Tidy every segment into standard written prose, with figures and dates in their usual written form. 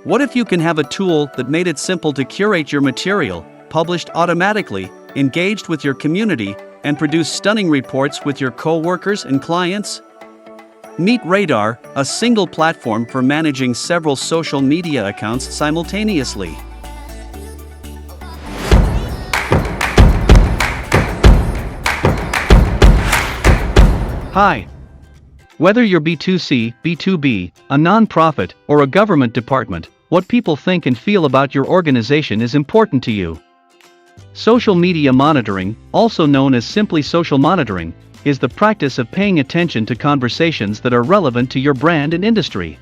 What if you can have a tool that made it simple to curate your material, published automatically, engaged with your community, and produce stunning reports with your co-workers and clients? Meet RADAAR, a single platform for managing several social media accounts simultaneously. Hi. Whether you're B2C, B2B, a nonprofit, or a government department, what people think and feel about your organization is important to you. Social media monitoring, also known as simply social monitoring, is the practice of paying attention to conversations that are relevant to your brand and industry.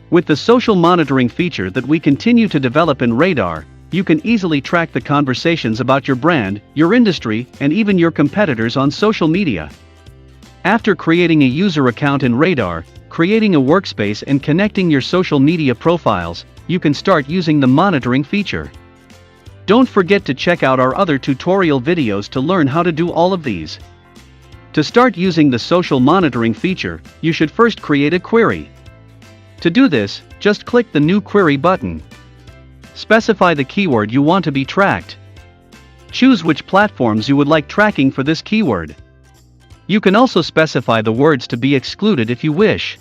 With the social monitoring feature that we continue to develop in RADAAR, you can easily track the conversations about your brand, your industry, and even your competitors on social media. After creating a user account in RADAAR, creating a workspace and connecting your social media profiles, you can start using the monitoring feature. Don't forget to check out our other tutorial videos to learn how to do all of these. To start using the social monitoring feature, you should first create a query. To do this, just click the New Query button. Specify the keyword you want to be tracked. Choose which platforms you would like tracking for this keyword. You can also specify the words to be excluded if you wish.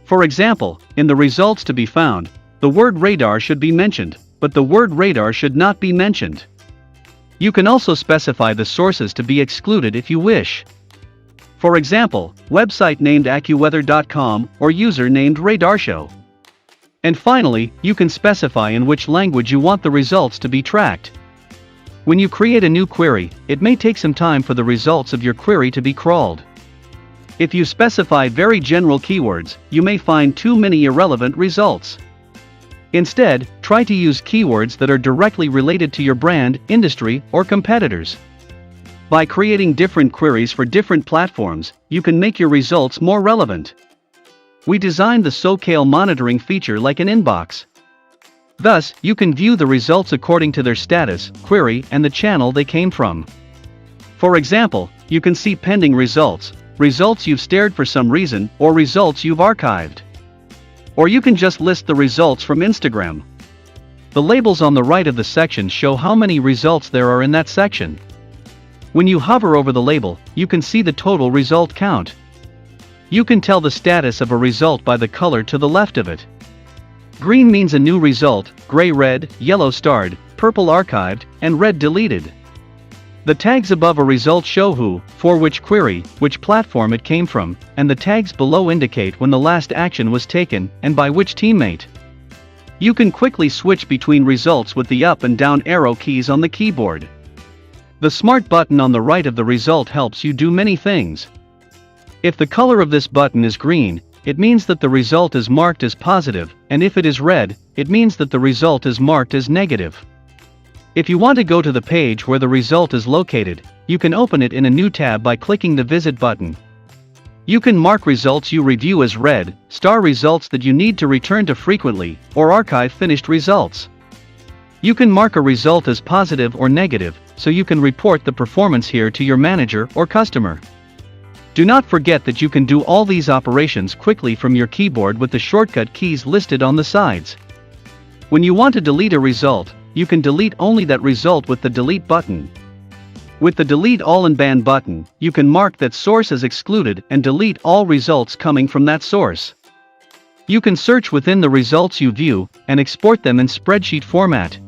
For example, in the results to be found, the word radar should be mentioned, but the word radar should not be mentioned. You can also specify the sources to be excluded if you wish. For example, website named AccuWeather.com or user named RadarShow. And finally, you can specify in which language you want the results to be tracked. When you create a new query, it may take some time for the results of your query to be crawled. If you specify very general keywords, you may find too many irrelevant results. Instead, try to use keywords that are directly related to your brand, industry, or competitors. By creating different queries for different platforms, you can make your results more relevant. We designed the social monitoring feature like an inbox. Thus, you can view the results according to their status, query, and the channel they came from. For example, you can see pending results, results you've stared for some reason, or results you've archived. Or you can just list the results from Instagram. The labels on the right of the section show how many results there are in that section. When you hover over the label, you can see the total result count. You can tell the status of a result by the color to the left of it. Green means a new result, gray red, yellow starred, purple archived, and red deleted. The tags above a result show who, for which query, which platform it came from, and the tags below indicate when the last action was taken, and by which teammate. You can quickly switch between results with the up and down arrow keys on the keyboard. The Smart button on the right of the result helps you do many things. If the color of this button is green, it means that the result is marked as positive, and if it is red, it means that the result is marked as negative. If you want to go to the page where the result is located, you can open it in a new tab by clicking the Visit button. You can mark results you review as red, star results that you need to return to frequently, or archive finished results. You can mark a result as positive or negative, so you can report the performance here to your manager or customer. Do not forget that you can do all these operations quickly from your keyboard with the shortcut keys listed on the sides. When you want to delete a result, you can delete only that result with the Delete button. With the Delete All and Ban button, you can mark that source as excluded and delete all results coming from that source. You can search within the results you view and export them in spreadsheet format.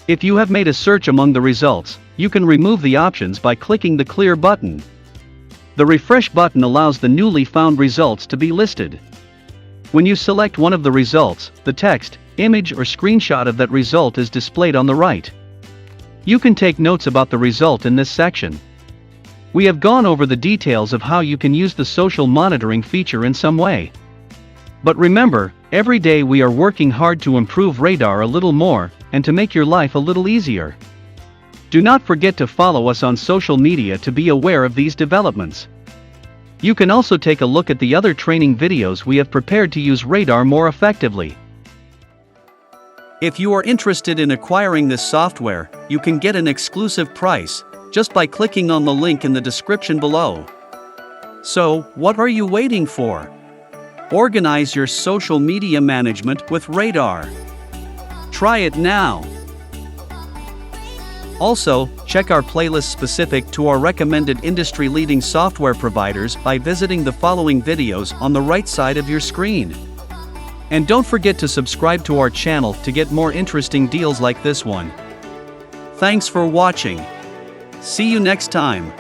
If you have made a search among the results, you can remove the options by clicking the Clear button. The Refresh button allows the newly found results to be listed. When you select one of the results, the text, image or screenshot of that result is displayed on the right. You can take notes about the result in this section. We have gone over the details of how you can use the social monitoring feature in some way. But remember, every day we are working hard to improve RADAAR a little more, and to make your life a little easier. Do not forget to follow us on social media to be aware of these developments. You can also take a look at the other training videos we have prepared to use RADAAR more effectively. If you are interested in acquiring this software, you can get an exclusive price, just by clicking on the link in the description below. So, what are you waiting for? Organize your social media management with RADAAR. Try it now. Also, check our playlist specific to our recommended industry-leading software providers by visiting the following videos on the right side of your screen. And don't forget to subscribe to our channel to get more interesting deals like this one. Thanks for watching. See you next time.